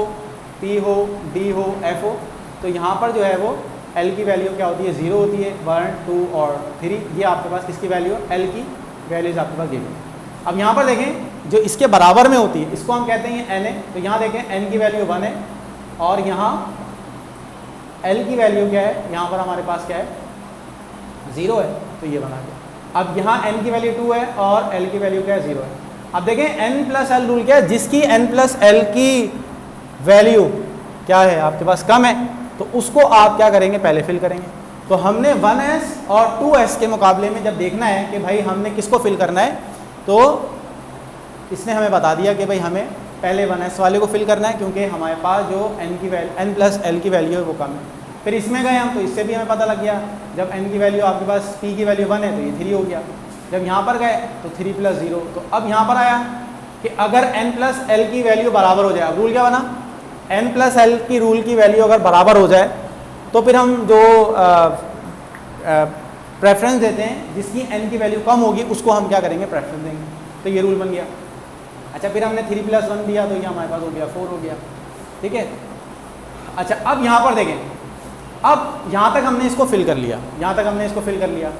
P हो, D हो, F हो, तो यहाँ पर जो है वो L की वैल्यू क्या होती है, 0 होती है, 1, 2 और 3, ये आपके पास किसकी वैल्यू है, L की वैल्यूज आपके पास गिवन। अब यहाँ पर देखें जो इसके बराबर में होती है इसको हम कहते हैं N है। तो यहाँ देखें N की वैल्यू 1 है और यहाँ L की वैल्यू क्या है, यहाँ पर हमारे पास क्या है, 0 है, तो ये बना गया। अब यहाँ N की वैल्यू 2 है और L की वैल्यू क्या है, 0 है। अब देखें n+l रूल क्या है, जिसकी n+l की वैल्यू क्या है आपके पास कम है, तो उसको आप क्या करेंगे, पहले फिल करेंगे। तो हमने 1s और 2s के मुकाबले में जब देखना है कि भाई हमने किसको फिल करना है, तो इसने हमें बता दिया कि भाई हमें पहले 1s वाले को फिल करना है, क्योंकि हमारे पास जो n+l की वैल्यू है वो कम है। फिर इसमें गए हम तो इससे भी हमें पता लग गया, जब n की वैल्यू आपके पास p की वैल्यू 1 है तो ये 3 हो गया। जब यहाँ पर गए तो 3 + 0, तो अब यहाँ पर आया कि अगर n+l की वैल्यू बराबर हो जाए, अब रूल क्या बना, n+l की रूल की वैल्यू अगर बराबर हो जाए तो फिर हम जो प्रेफरेंस देते हैं जिसकी n की वैल्यू कम होगी उसको हम क्या करेंगे, प्रेफरेंस देंगे। तो ये रूल बन गया। अच्छा, फिर हमने 3 + 1 दिया तो ये हमारे पास हो गया 4 हो गया, ठीक है। अच्छा, अब यहाँ पर देखें, अब यहाँ तक हमने इसको फिल कर लिया, यहाँ तक हमने इसको फिल कर लिया।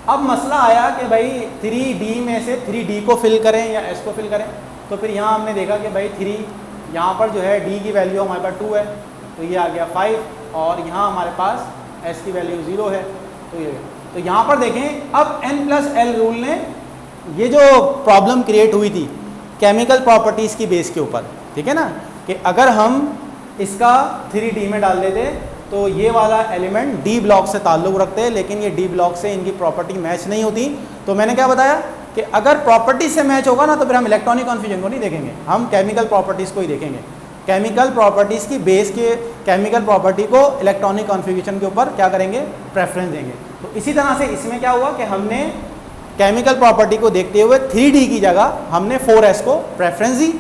अब मसला आया कि भाई 3D में से 3D को फिल करें या S को फिल करें। तो फिर यहाँ हमने देखा कि भाई 3 यहाँ पर जो है D की वैल्यू हमारे पास 2 है, तो ये आ गया 5, और यहाँ हमारे पास S की वैल्यू 0 है, तो ये तो यहाँ पर देखें अब N+L रूल ने ये जो प्रॉब्लम क्रिएट हुई थी केमिकल प्रॉपर्टीज़ की बेस के ऊपर, ठीक है ना, कि अगर हम इसका 3D में डाल देते तो ये वाला एलिमेंट D ब्लॉक से ताल्लुक़ रखते हैं, लेकिन ये D ब्लॉक से इनकी प्रॉपर्टी मैच नहीं होती। तो मैंने क्या बताया कि अगर प्रॉपर्टी से मैच होगा ना तो फिर हम इलेक्ट्रॉनिक कॉन्फ्यूजन को नहीं देखेंगे, हम केमिकल प्रॉपर्टीज़ को ही देखेंगे। केमिकल प्रॉपर्टीज़ की बेस के केमिकल प्रॉपर्टी को इलेक्ट्रॉनिक कॉन्फ़िगरेशन के ऊपर क्या करेंगे, प्रेफरेंस देंगे। तो इसी तरह से इसमें क्या हुआ कि हमने केमिकल प्रॉपर्टी को देखते हुए 3D की जगह हमने 4s को प्रेफरेंस दी,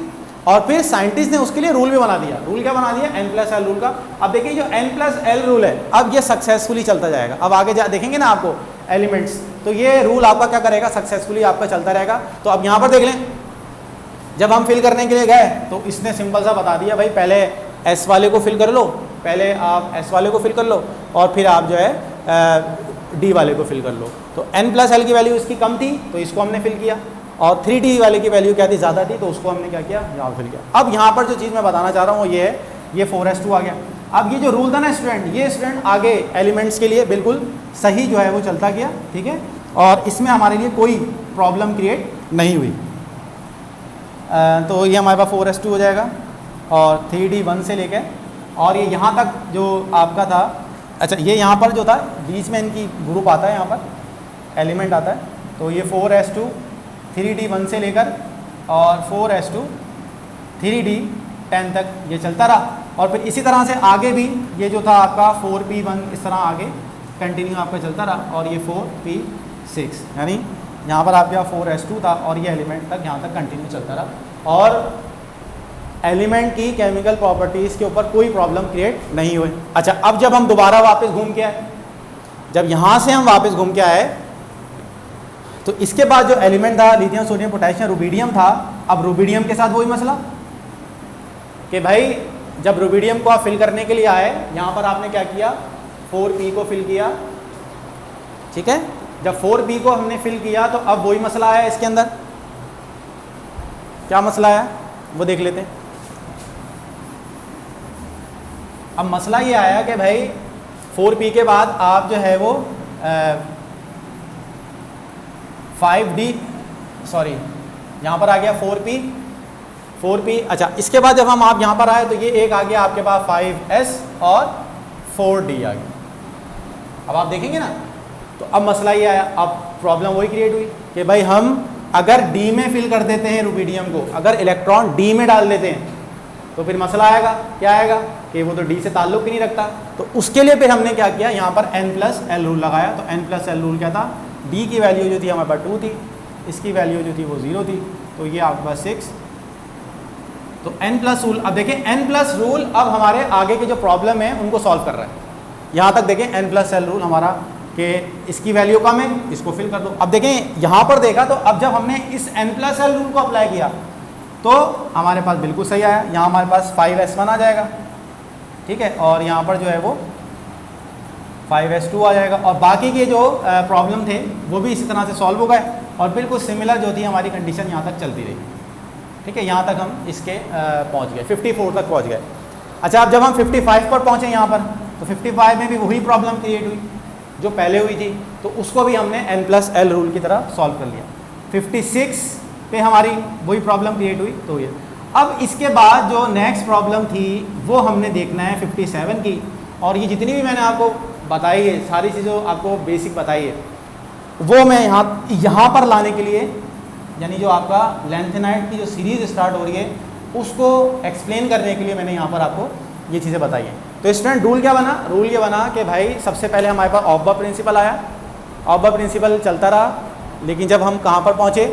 और फिर साइंटिस्ट ने उसके लिए रूल भी बना दिया। रूल क्या बना दिया, N+L रूल का। अब देखिए जो N+L रूल है अब ये सक्सेसफुली चलता जाएगा। अब आगे देखेंगे ना आपको एलिमेंट्स, तो ये रूल आपका क्या करेगा, सक्सेसफुली आपका चलता रहेगा। तो अब यहाँ पर देख लें, जब हम फिल करने के लिए गए तो इसने सिंपल सा बता दिया, भाई पहले S वाले को फिल कर लो, पहले आप S वाले को फिल कर लो और फिर आप जो है D वाले को फिल कर लो। तो N+L की वैल्यू इसकी कम थी तो इसको हमने फिल किया, और 3D वाले की वैल्यू क्या थी, ज़्यादा थी, तो उसको हमने क्या किया, यहाँ फिल किया। अब यहाँ पर जो चीज़ मैं बताना चाह रहा हूँ वो ये है, ये 4s2 आ गया। अब ये जो रूल था ना स्टूडेंट, ये स्टूडेंट आगे एलिमेंट्स के लिए बिल्कुल सही जो है वो चलता गया, ठीक है, और इसमें हमारे लिए कोई प्रॉब्लम क्रिएट नहीं हुई। तो ये हमारे पास 4s2 हो जाएगा, और 3D 1 से लेकर और ये यहाँ तक जो आपका था, अच्छा ये यहाँ पर जो था बीच में इनकी ग्रुप आता है, यहाँ पर एलिमेंट आता है, तो ये 4s2 3D 1 से लेकर और 4s2 3D 10 तक ये चलता रहा। और फिर इसी तरह से आगे भी ये जो था आपका 4p1 इस तरह आगे कंटिन्यू आपका चलता रहा, और ये 4p6 यानी यहाँ पर आपके 4s2 था और ये एलिमेंट तक यहाँ तक कंटिन्यू चलता रहा, और एलिमेंट की केमिकल प्रॉपर्टीज़ के ऊपर कोई प्रॉब्लम क्रिएट नहीं हुई। अच्छा अब जब हम दोबारा वापस घूम के आए, जब यहाँ से हम वापस घूम के आए तो इसके बाद जो एलिमेंट था लिथियम सोडियम पोटेशियम रुबिडियम था। अब रुबिडियम के साथ वही मसला कि भाई जब रुबिडियम को आप फिल करने के लिए आए, यहाँ पर आपने क्या किया, 4p को फिल किया, ठीक है। जब 4p को हमने फिल किया तो अब वही मसला आया इसके अंदर। क्या मसला आया वो देख लेते हैं। अब मसला ये आया कि भाई 4p के बाद आप जो है वो 5d सॉरी यहाँ पर आ गया 4p। अच्छा इसके बाद जब हम आप यहाँ पर आए तो ये एक आ गया आपके पास 5s और 4d आ गया। अब आप देखेंगे ना, तो अब मसला ये आया, अब प्रॉब्लम वही क्रिएट हुई कि भाई हम अगर d में फिल कर देते हैं रुबिडियम को, अगर इलेक्ट्रॉन d में डाल देते हैं तो फिर मसला आएगा, क्या आएगा कि वो तो d से ताल्लुक़ ही नहीं रखता। तो उसके लिए फिर हमने क्या किया, यहाँ पर N+L रूल लगाया। तो N+L रूल क्या था, d की वैल्यू जो थी हमारे पास 2 थी, इसकी वैल्यू जो थी वो 0 थी, तो ये आपके पास 6। तो N+ रूल, अब देखें N+ रूल अब हमारे आगे के जो प्रॉब्लम है उनको सॉल्व कर रहा है। यहाँ तक देखें N+L रूल हमारा कि इसकी वैल्यू कम है, इसको फिल कर दो। अब देखें यहाँ पर देखा तो अब जब हमने इस N+L रूल को अप्लाई किया तो हमारे पास बिल्कुल सही आया। यहाँ हमारे पास 5s1 आ जाएगा, ठीक है, और यहाँ पर जो है वो 5s2 आ जाएगा, और बाकी के जो प्रॉब्लम थे वो भी इसी तरह से सॉल्व हो गए, और बिल्कुल सिमिलर जो थी हमारी कंडीशन यहाँ तक चलती रही, ठीक है। यहाँ तक हम इसके पहुँच गए, 54 तक पहुँच गए। अच्छा अब जब हम 55 पर पहुँचे यहाँ पर, तो 55 में भी वही प्रॉब्लम क्रिएट हुई जो पहले हुई थी, तो उसको भी हमने N+L रूल की तरह सॉल्व कर लिया। 56 पे हमारी वही प्रॉब्लम क्रिएट हुई, तो ये अब इसके बाद जो नेक्स्ट प्रॉब्लम थी वो हमने देखना है 57 की। और ये जितनी भी मैंने आपको बताई है, सारी चीज़ों आपको बेसिक बताई है, वो मैं यहाँ पर लाने के लिए, यानी जो आपका लैंथेनाइट की जो सीरीज़ स्टार्ट हो रही है उसको एक्सप्लेन करने के लिए मैंने यहाँ पर आपको ये चीज़ें बताई हैं। तो स्टूडेंट रूल क्या बना, रूल ये बना कि भाई सबसे पहले हमारे पास ऑब्बा प्रिंसिपल आया, ऑब्बा प्रिंसिपल चलता रहा, लेकिन जब हम कहाँ पर पहुँचे,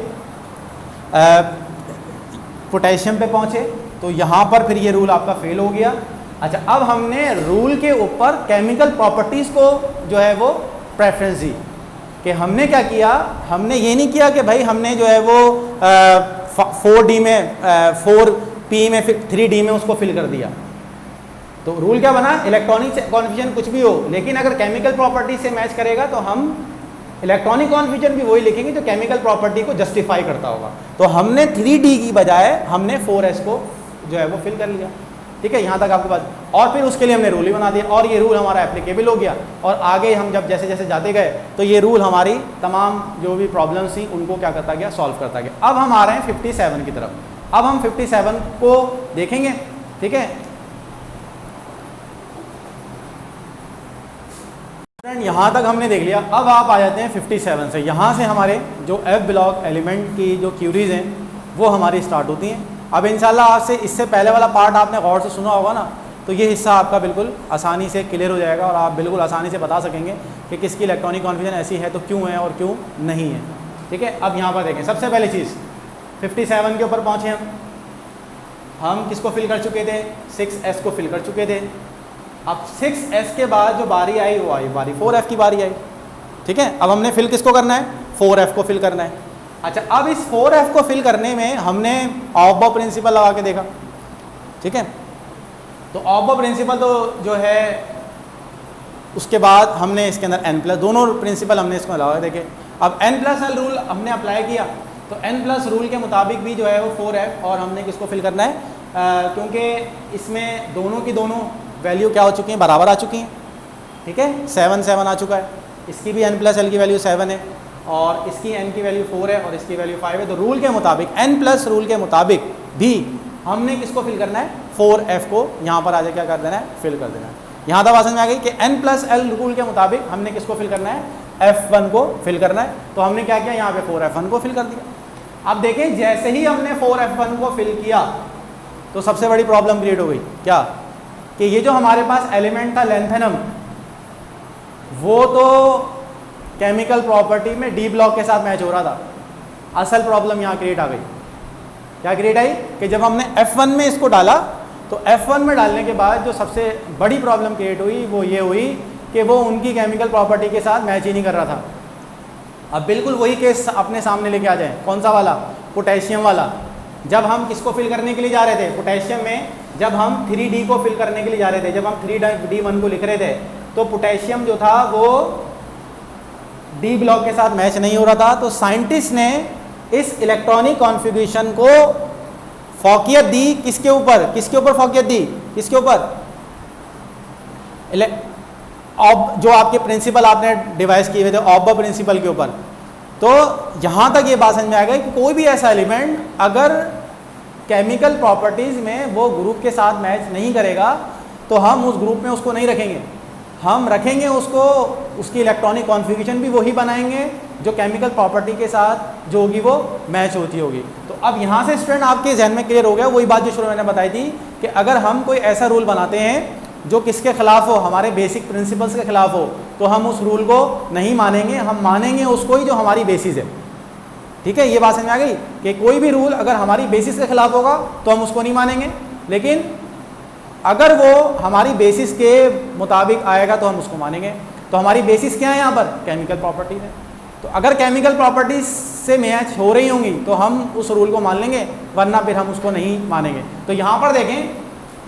पोटेशियम पे पहुँचे, तो यहाँ पर फिर ये रूल आपका फेल हो गया। अच्छा अब हमने रूल के ऊपर केमिकल प्रॉपर्टीज़ को जो है वो प्रेफरेंस दी, कि हमने क्या किया, हमने ये नहीं किया कि भाई हमने जो है वो 4D में 4p में फिर 3D में उसको फिल कर दिया। तो रूल क्या बना, इलेक्ट्रॉनिक कॉन्फ्यूजन कुछ भी हो, लेकिन अगर केमिकल प्रॉपर्टी से मैच करेगा तो हम इलेक्ट्रॉनिक कॉन्फ्यूजन भी वही लिखेंगे जो केमिकल प्रॉपर्टी को जस्टिफाई करता होगा। तो हमने 3D की बजाय हमने 4s को जो है वो फिल कर लिया, ठीक है। यहाँ तक आपके पास और फिर उसके लिए हमने रूल ही बना दिया और ये रूल हमारा एप्लीकेबल हो गया। और आगे हम जब जैसे जैसे जाते गए तो ये रूल हमारी तमाम जो भी प्रॉब्लम्स थी उनको क्या करता गया, सॉल्व करता गया। अब हम आ रहे हैं 57 की तरफ। अब हम 57 को देखेंगे, ठीक है। यहाँ तक हमने देख लिया। अब आप आ जाते हैं 57 से। यहाँ से हमारे जो एफ ब्लॉक एलिमेंट की जो क्यूरीज हैं वो हमारी स्टार्ट होती हैं। अब इंशाल्लाह आपसे इससे पहले वाला पार्ट आपने गौर से सुना होगा ना, तो ये हिस्सा आपका बिल्कुल आसानी से क्लियर हो जाएगा और आप बिल्कुल आसानी से बता सकेंगे कि किसकी इलेक्ट्रॉनिक कॉन्फ्यूजन ऐसी है तो क्यों है और क्यों नहीं है, ठीक है। अब यहाँ पर देखें, सबसे पहली चीज़ 57 के ऊपर पहुँचे हम किसको फिल कर चुके थे, 6s को फिल कर चुके थे। अब 6s के बाद जो बारी आई वो आई बारी 4f की बारी आई, ठीक है। अब हमने फिल किसको करना है, 4f को फिल करना है। अच्छा, अब इस 4f को फिल करने में हमने ऑफ प्रिंसिपल लगा के देखा, ठीक है। तो ऑफ प्रिंसिपल तो जो है उसके बाद हमने इसके अंदर n+ दोनों प्रिंसिपल हमने इसको लगा के देखे। अब n+l रूल हमने अप्लाई किया तो n+ रूल के मुताबिक भी जो है वो 4f और हमने किसको फिल करना है, क्योंकि इसमें दोनों की दोनों वैल्यू क्या हो चुकी हैं, बराबर आ चुकी हैं, ठीक है। 7 7 आ चुका है, इसकी भी n+l की वैल्यू 7 है और इसकी n की वैल्यू 4 है और इसकी वैल्यू 5 है। तो रूल के मुताबिक n+ रूल के मुताबिक भी हमने किसको फिल करना है, 4f को यहाँ पर आगे क्या कर देना है, फिल कर देना है। यहाँ तक समझ में आ गई कि n+l रूल के मुताबिक हमने किसको फिल करना है, f1 को फिल करना है। तो हमने क्या किया, यहाँ पे 4f1 को फिल कर दिया। अब देखें, जैसे ही हमने 4f1 को फिल किया तो सबसे बड़ी प्रॉब्लम क्रिएट हो गई, क्या कि ये जो हमारे पास एलिमेंट था लेंथेनम, वो तो केमिकल प्रॉपर्टी में डी ब्लॉक के साथ मैच हो रहा था। असल प्रॉब्लम यहाँ क्रिएट आ गई। क्या क्रिएट आई कि जब हमने F1 में इसको डाला तो F1 में डालने के बाद जो सबसे बड़ी प्रॉब्लम क्रिएट हुई वो ये हुई कि वो उनकी केमिकल प्रॉपर्टी के साथ मैच ही नहीं कर रहा था। अब बिल्कुल वही केस अपने सामने लेके आ जाए, कौन सा वाला, पोटेशियम वाला। जब हम किसको फिल करने के लिए जा रहे थे, पोटेशियम में जब हम 3D को फिल करने के लिए जा रहे थे, जब हम 3D1 को लिख रहे थे तो पोटेशियम जो था वो डी ब्लॉक के साथ मैच नहीं हो रहा था। तो साइंटिस्ट ने इस इलेक्ट्रॉनिक कॉन्फ़िगरेशन को फौकियत दी, किसके ऊपर, किसके ऊपर फौकियत दी, किसके ऊपर, जो आपके प्रिंसिपल आपने डिवाइस किए हुए थे ऑफ प्रिंसिपल के ऊपर। तो यहाँ तक ये बात समझ में आ गई कि कोई भी ऐसा एलिमेंट अगर केमिकल प्रॉपर्टीज़ में वो ग्रुप के साथ मैच नहीं करेगा तो हम उस ग्रुप में उसको नहीं रखेंगे, हम रखेंगे उसको, उसकी इलेक्ट्रॉनिक कॉन्फ़िगरेशन भी वही बनाएंगे जो केमिकल प्रॉपर्टी के साथ जो होगी वो मैच होती होगी। तो अब यहाँ से स्टूडेंट आपके जहन में क्लियर हो गया वही बात जो शुरू में मैंने बताई थी कि अगर हम कोई ऐसा रूल बनाते हैं जो किसके खिलाफ हो, हमारे बेसिक प्रिंसिपल्स के खिलाफ हो, तो हम उस रूल को नहीं मानेंगे, हम मानेंगे उसको ही जो हमारी बेसिस है। ठीक है, ये बात समझ में आ गई कि कोई भी रूल अगर हमारी बेसिस के खिलाफ होगा तो हम उसको नहीं मानेंगे, लेकिन अगर वो हमारी बेसिस के मुताबिक आएगा तो हम उसको मानेंगे। तो हमारी बेसिस क्या है यहाँ पर, केमिकल प्रॉपर्टीज है। तो अगर केमिकल प्रॉपर्टीज से मैच हो रही होंगी तो हम उस रूल को मान लेंगे, वरना फिर हम उसको नहीं मानेंगे। तो यहाँ पर देखें,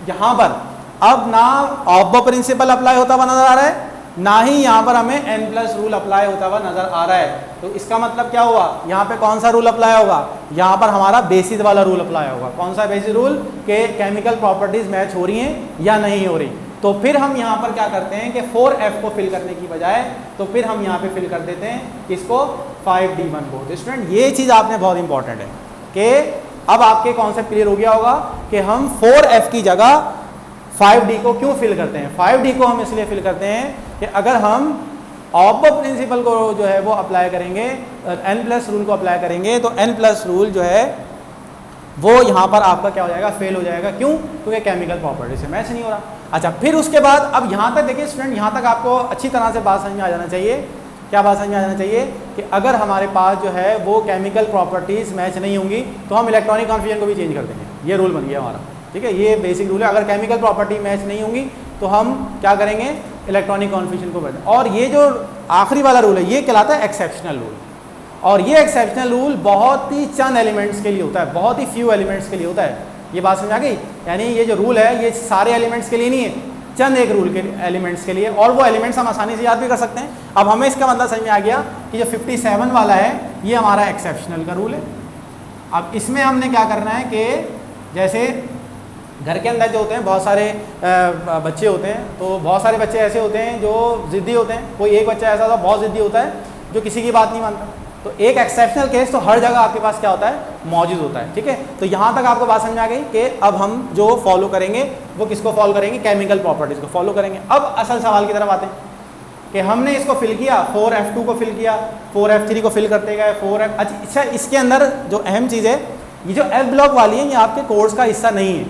यहाँ पर अब ना ऑफ द प्रिंसिपल अप्लाई होता हुआ नजर आ रहा है, ना ही यहाँ पर हमें n+ रूल अप्लाई होता हुआ नजर आ रहा है। तो इसका मतलब क्या हुआ, यहाँ पे कौन सा रूल अप्लाई होगा, यहाँ पर हमारा बेसिस वाला रूल अप्लाई होगा। कौन सा बेसिस रूल, के केमिकल प्रॉपर्टीज मैच हो रही हैं या नहीं हो रही। तो फिर हम यहाँ पर क्या करते हैं कि 4f को फिल करने की बजाय तो फिर हम यहाँ पे फिल कर देते हैं किसको, 5d1 को। तो स्टूडेंट ये चीज़ आपने बहुत इंपॉर्टेंट है कि अब आपके कॉन्सेप्ट क्लियर हो गया होगा कि हम 4f की जगह 5d को क्यों फिल करते हैं। 5d को हम इसलिए फिल करते हैं कि अगर हम ऑफ द प्रिंसिपल को जो है वो अप्लाई करेंगे, n+ रूल को अप्लाई करेंगे तो n+ रूल जो है वो यहाँ पर आपका क्या हो जाएगा, फेल हो जाएगा। क्यों, क्योंकि केमिकल प्रॉपर्टी से मैच नहीं हो रहा। अच्छा, फिर उसके बाद अब यहाँ तक देखिए स्टूडेंट, यहाँ तक आपको अच्छी तरह से बात समझ में आ जाना चाहिए। क्या बात समझ में आ जाना चाहिए कि अगर हमारे पास जो है वो केमिकल प्रॉपर्टीज़ मैच नहीं होंगी तो हम इलेक्ट्रॉनिक कॉन्फ़िगरेशन को भी चेंज कर देंगे। ये रूल बन गया हमारा, ठीक है, ये बेसिक रूल है। अगर केमिकल प्रॉपर्टी मैच नहीं होंगी तो हम क्या करेंगे, इलेक्ट्रॉनिक कॉन्फ़िगरेशन को बढ़ाएंगे। और ये जो आखिरी वाला रूल है ये कहलाता है एक्सेप्शनल रूल। और ये एक्सेप्शनल रूल बहुत ही चंद एलिमेंट्स के लिए होता है, बहुत ही फ्यू एलिमेंट्स के लिए होता है। ये बात समझ आ गई, यानी ये जो रूल है ये सारे एलिमेंट्स के लिए नहीं है, चंद एक रूल के एलिमेंट्स के लिए, और वो एलिमेंट्स हम आसानी से याद भी कर सकते हैं। अब हमें इसका मतलब समझ में आ गया कि जो 57 वाला है ये हमारा एक्सेप्शनल का रूल है। अब इसमें हमने क्या करना है कि जैसे घर के अंदर जो होते हैं बहुत सारे बच्चे होते हैं, तो बहुत सारे बच्चे ऐसे होते हैं जो ज़िद्दी होते हैं। कोई एक बच्चा ऐसा होता है बहुत ज़िद्दी होता है जो किसी की बात नहीं मानता। तो एक एक्सेप्शनल केस तो हर जगह आपके पास क्या होता है, मौजूद होता है। ठीक है, तो यहाँ तक आपको बात समझ आ गई कि अब हम जो फॉलो करेंगे वो किसको फॉलो करेंगे, केमिकल प्रॉपर्टीज़ को फॉलो करेंगे। अब असल सवाल की तरफ आते हैं कि हमने इसको फिल किया, 4F2 को फिल किया, 4F3 को फिल करते गए, 4F। अच्छा, इसके अंदर जो अहम चीज़ है, ये जो F ब्लॉक वाली है ये आपके कोर्स का हिस्सा नहीं है।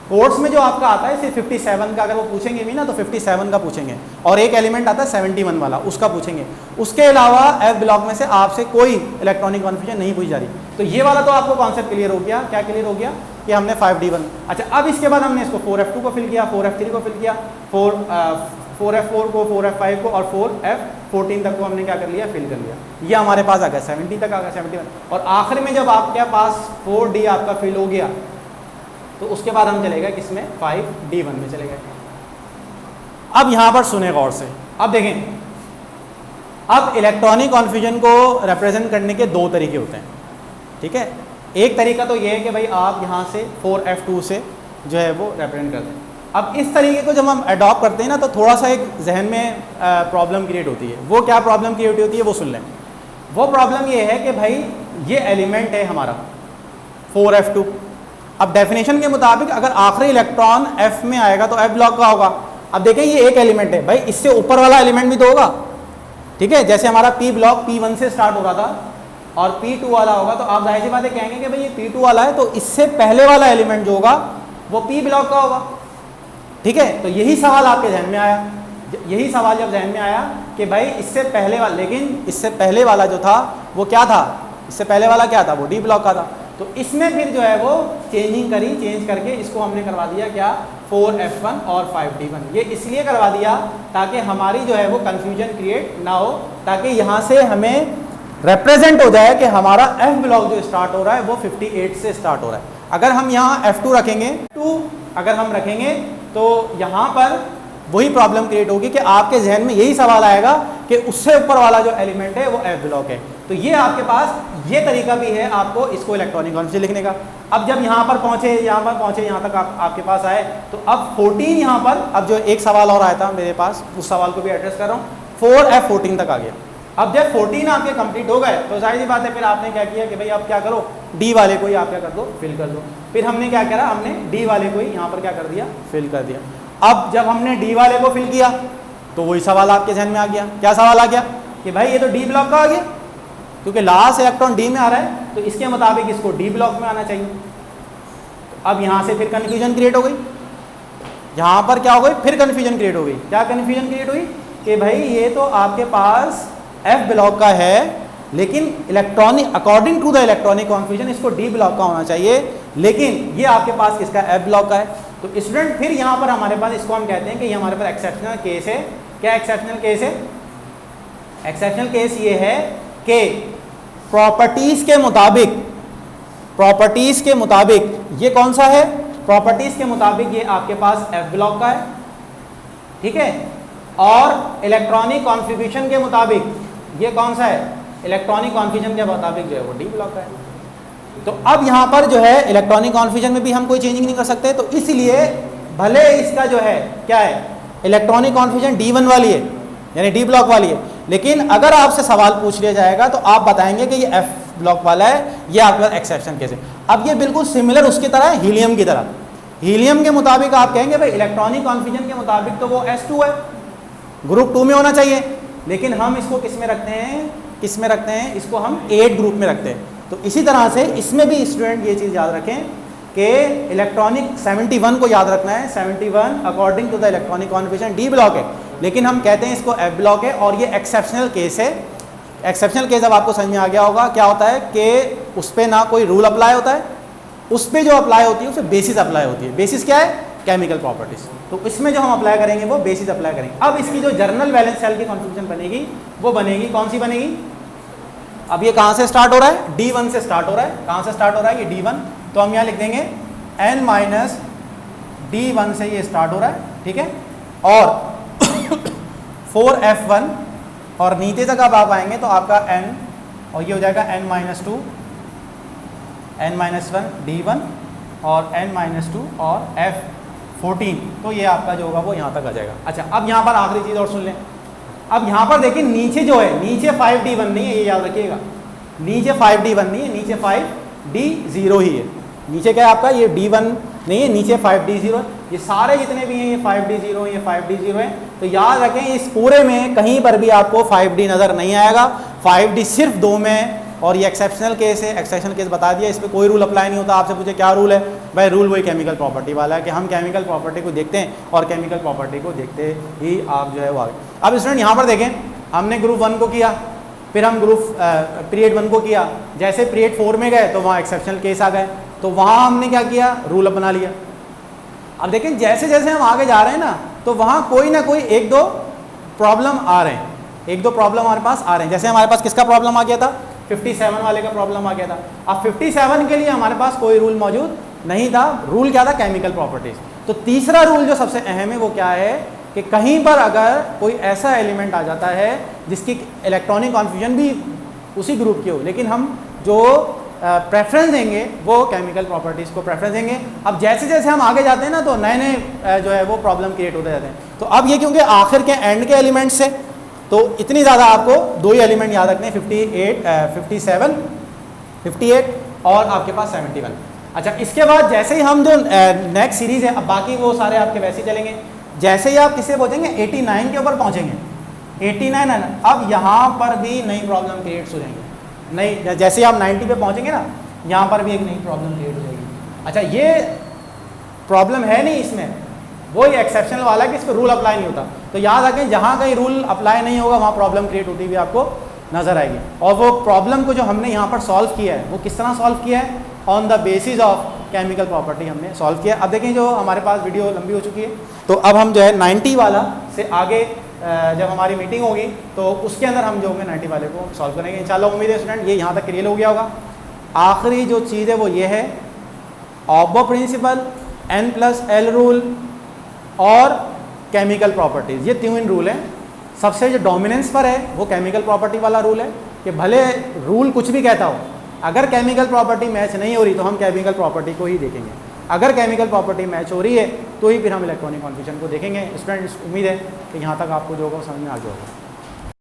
कोर्स में जो आपका आता है सिर्फ 57 का, अगर वो पूछेंगे भी ना तो 57 का पूछेंगे, और एक एलिमेंट आता है 71 वाला, उसका पूछेंगे। उसके अलावा F ब्लॉक में से आपसे कोई इलेक्ट्रॉनिक कॉन्फ्यूजन नहीं पूछी जा रही। तो ये वाला तो आपको कॉन्सेप्ट क्लियर हो गया। क्या क्लियर हो गया कि हमने 5D1। अच्छा, अब इसके बाद हमने इसको 4F2 को फिल किया, 4F3 को फिल किया, 4F4 को, 4F5 को और 4F14 तक को हमने क्या कर लिया, फिल कर लिया। ये हमारे पास आ गया 70 तक आ गया, 71। और आखिर में जब आपके पास 4D आपका फिल हो गया तो उसके बाद हम चले गए किसमें, 5D1 में चले गए। अब यहां पर सुने गौर से, अब देखें, अब इलेक्ट्रॉनिक कॉन्फ्यूजन को रिप्रेजेंट करने के दो तरीके होते हैं। ठीक है, एक तरीका तो ये है कि भाई आप यहां से 4F2 से जो है वो रिप्रेजेंट करते हैं। अब इस तरीके को जब हम अडॉप्ट करते हैं ना तो थोड़ा सा एक जहन में प्रॉब्लम क्रिएट होती है। वो क्या प्रॉब्लम क्रिएट होती है वो सुन लें। वो प्रॉब्लम ये है कि भाई ये एलिमेंट है हमारा 4F2। अब डेफिनेशन के मुताबिक अगर आखिरी इलेक्ट्रॉन F में आएगा तो F ब्लॉक का होगा। अब देखें ये एक एलिमेंट है भाई, इससे ऊपर वाला एलिमेंट भी तो होगा। ठीक है, जैसे हमारा P ब्लॉक P1 से स्टार्ट हो रहा था और P2 वाला होगा, तो आप जाहिर सी बात है कहेंगे कि भाई ये P2 वाला है तो इससे पहले वाला एलिमेंट जो होगा वो P ब्लॉक का होगा। ठीक है, तो यही सवाल आपके जहन में आया, यही सवाल जब जहन में आया कि भाई इससे पहले वाला, लेकिन इससे पहले वाला जो था वो क्या था, इससे पहले वाला क्या था, वो D ब्लॉक का था। तो इसमें फिर जो है वो चेंजिंग करी, चेंज करके इसको हमने करवा दिया क्या, 4F1 और 5D1। ये इसलिए करवा दिया ताकि हमारी जो है वो कंफ्यूजन क्रिएट ना हो, ताकि यहाँ से हमें रिप्रेजेंट हो जाए कि हमारा F ब्लॉक जो स्टार्ट हो रहा है वो 58 से स्टार्ट हो रहा है। अगर हम यहाँ F2 रखेंगे, अगर हम रखेंगे तो यहाँ पर वही प्रॉब्लम क्रिएट होगी कि आपके जहन में यही सवाल आएगा कि उससे ऊपर वाला जो एलिमेंट है वो F ब्लॉक है। तो ये आपके पास ये तरीका भी है आपको इसको इलेक्ट्रॉनिक कॉन्फ्यूजन लिखने का। अब जब यहाँ पर पहुँचे, यहाँ तक आपके पास आए, तो अब 14 यहाँ पर, अब जो एक सवाल और आया था मेरे पास उस सवाल को भी एड्रेस कर रहा हूँ, 4F14 तक आ गया। अब जब 14 आपके कंप्लीट हो गए तो जाहिर सी बात है फिर आपने क्या किया कि भाई अब क्या करो, D वाले को ही आप क्या कर दो, फिल कर दो। फिर हमने क्या करा, हमने D वाले को ही यहाँ पर क्या कर दिया, फिल कर दिया। अब जब हमने D वाले को फिल किया तो वही सवाल आपके जहन में आ गया। क्या सवाल आ गया कि भाई ये तो D ब्लॉक का आ गया, क्योंकि लास्ट इलेक्ट्रॉन D में आ रहा है तो इसके मुताबिक इसको D ब्लॉक में आना चाहिए। अब यहाँ से फिर कन्फ्यूजन क्रिएट हो गई, यहाँ पर क्या हो गई, फिर कन्फ्यूजन क्रिएट हो गई। क्या कन्फ्यूजन क्रिएट हुई कि भाई ये तो आपके पास F ब्लॉक का है, लेकिन electronic according to the electronic confusion इसको D ब्लॉक का होना चाहिए, लेकिन ये आपके पास किसका, F ब्लॉक का है। तो स्टूडेंट फिर यहाँ पर हमारे पास इसको हम कहते हैं कि ये हमारे पास एक्सेप्शनल केस है। क्या एक्सेप्शनल केस है? एक्सेप्शनल केस ये है कि प्रॉपर्टीज के मुताबिक ये कौन सा है, प्रॉपर्टीज के मुताबिक ये आपके पास F ब्लॉक का है। ठीक है, और इलेक्ट्रॉनिक कॉन्फ़िगरेशन के मुताबिक ये कौन सा है, इलेक्ट्रॉनिक कॉन्फ्यूजन के मुताबिक जो है वो D ब्लॉक का है। तो अब यहाँ पर जो है इलेक्ट्रॉनिक कॉन्फ्यूजन में भी हम कोई चेंजिंग नहीं कर सकते, तो इसलिए भले इसका जो है क्या है, इलेक्ट्रॉनिक कॉन्फ्यूजन D1 वाली है यानी D ब्लॉक वाली है, लेकिन अगर आपसे सवाल पूछ लिया जाएगा तो आप बताएंगे कि ये F ब्लॉक वाला है, ये आपका एक्सेप्शन केस है। अब ये बिल्कुल सिमिलर उसकी तरह है, हीलियम की तरह। हीलियम के मुताबिक आप कहेंगे भाई इलेक्ट्रॉनिक कॉन्फ्यूजन के मुताबिक तो वो S2 है, ग्रुप 2 में होना चाहिए, लेकिन हम इसको किस में रखते हैं, इसको हम 8 ग्रुप में रखते हैं। तो इसी तरह से इसमें भी स्टूडेंट ये चीज़ याद रखें कि इलेक्ट्रॉनिक 71 को याद रखना है। 71 according to the electronic confusion D block है, लेकिन हम कहते हैं इसको F ब्लॉक है, और ये एक्सेप्शनल केस है। एक्सेप्शनल केस अब आपको समझ में आ गया होगा क्या होता है कि उस पर ना कोई रूल अप्लाई होता है, उस पर जो अप्लाई होती है उस पर बेसिस अप्लाई होती है। बेसिस क्या है, केमिकल प्रॉपर्टीज। तो इसमें जो हम अप्लाई करेंगे वो बेसिस अप्लाई करेंगे। अब इसकी जो जर्नल वैलेंस शेल की कॉन्फ़िगरेशन बनेगी वो बनेगी, कौन सी बनेगी, अब ये कहाँ से स्टार्ट हो रहा है, D1 से स्टार्ट हो रहा है। कहाँ से स्टार्ट हो रहा है, ये D1, तो हम यहाँ लिख देंगे n-D1 से ये स्टार्ट हो रहा है। ठीक है, और 4F1 और नीचे तक अब आप आएंगे तो आपका n, और ये हो जाएगा n-2 n-1 D1 और n-2 और F14, तो ये आपका जो होगा वो यहाँ तक आ जाएगा। अच्छा, अब यहाँ पर आखिरी चीज़ और सुन लें। अब यहाँ पर देखिए नीचे जो है, नीचे 5D1 नहीं है, ये याद रखिएगा, नीचे 5D1 नहीं है, नीचे 5D0 ही है। नीचे क्या है आपका, ये D1 नहीं है, नीचे 5D0। ये सारे जितने भी हैं ये 5D0 हैं, ये 5D0 हैं। तो याद रखें इस पूरे में कहीं पर भी आपको 5D नज़र नहीं आएगा, 5D सिर्फ 2 में। और ये एक्सेप्शनल केस है, एक्सेप्शनल केस बता दिया, इस पर कोई रूल अप्लाई नहीं होता। आपसे पूछे क्या रूल है, भाई रूल वही केमिकल प्रॉपर्टी वाला है कि हम केमिकल प्रॉपर्टी को देखते हैं और केमिकल प्रॉपर्टी को देखते ही आप जो है वो आगे। अब स्टूडेंट यहाँ पर देखें, हमने ग्रुप 1 को किया, फिर हम ग्रुप पीरियड 1 को किया, जैसे पीरियड 4 में गए तो वहाँ एक्सेप्शनल केस आ गए, तो वहाँ हमने क्या किया, रूल अपना लिया। अब देखें जैसे जैसे हम आगे जा रहे हैं ना, तो वहाँ कोई ना कोई 1-2 प्रॉब्लम आ रहे हैं, 1-2 प्रॉब्लम हमारे पास आ रहे हैं। जैसे हमारे पास किसका प्रॉब्लम आ गया था, 57 वाले का प्रॉब्लम आ गया था। अब 57 के लिए हमारे पास कोई रूल मौजूद नहीं था। रूल क्या था, केमिकल प्रॉपर्टीज। तो तीसरा रूल जो सबसे अहम है वो क्या है कि कहीं पर अगर कोई ऐसा एलिमेंट आ जाता है जिसकी इलेक्ट्रॉनिक कॉन्फ्यूजन भी उसी ग्रुप की हो, लेकिन हम जो प्रेफरेंस देंगे वो केमिकल प्रॉपर्टीज़ को प्रेफरेंस देंगे। अब जैसे जैसे हम आगे जाते हैं ना, तो नए नए जो है वो प्रॉब्लम क्रिएट होते जाते हैं। तो अब ये क्योंकि आखिर के एंड के एलिमेंट्स से, तो इतनी ज़्यादा आपको 2 ही एलिमेंट याद रखने हैं, 57, 58 और आपके पास 71। अच्छा, इसके बाद जैसे ही हम जो नेक्स्ट सीरीज़ है, अब बाकी वो सारे आपके वैसे ही चलेंगे। जैसे ही आप किससे पहुँचेंगे, 89 के ऊपर पहुँचेंगे, 89 है ना, अब यहाँ पर भी नई प्रॉब्लम क्रिएट हो जाएंगे। नहीं, जैसे ही आप 90 पे पहुँचेंगे ना, यहाँ पर भी एक नई प्रॉब्लम क्रिएट हो जाएगी। अच्छा, ये प्रॉब्लम है नहीं इसमें, वही एक्सेप्शनल वाला है कि इस पर रूल अप्लाई नहीं होता। तो याद रखें जहाँ कहीं रूल अप्लाई नहीं होगा वहाँ प्रॉब्लम क्रिएट होती हुई आपको नजर आएगी। और वो प्रॉब्लम को जो हमने यहाँ पर सॉल्व किया है वो किस तरह सॉल्व किया है, on the basis of chemical property हमने सॉल्व किया। अब देखें जो हमारे पास वीडियो लंबी हो चुकी है, तो अब हम जो है 90 वाला से आगे जब हमारी मीटिंग होगी तो उसके अंदर हम जो होंगे 90 वाले को सॉल्व करेंगे इंशाल्लाह। उम्मीद है स्टूडेंट ये यहाँ तक क्लियर हो गया होगा। आखिरी जो चीज़ है वो ये है, ऑब्बो प्रिंसिपल, N+L रूल और केमिकल प्रॉपर्टीज़, ये 3 रूल हैं। सबसे जो डोमिनेंस पर है वो केमिकल प्रॉपर्टी वाला रूल है कि भले रूल कुछ भी कहता हो, अगर केमिकल प्रॉपर्टी मैच नहीं हो रही तो हम केमिकल प्रॉपर्टी को ही देखेंगे, अगर केमिकल प्रॉपर्टी मैच हो रही है तो ही फिर हम इलेक्ट्रॉनिक कॉन्फ्यूजन को देखेंगे। स्टूडेंट्स उम्मीद है कि यहाँ तक आपको जो होगा समझ में आ गया होगा।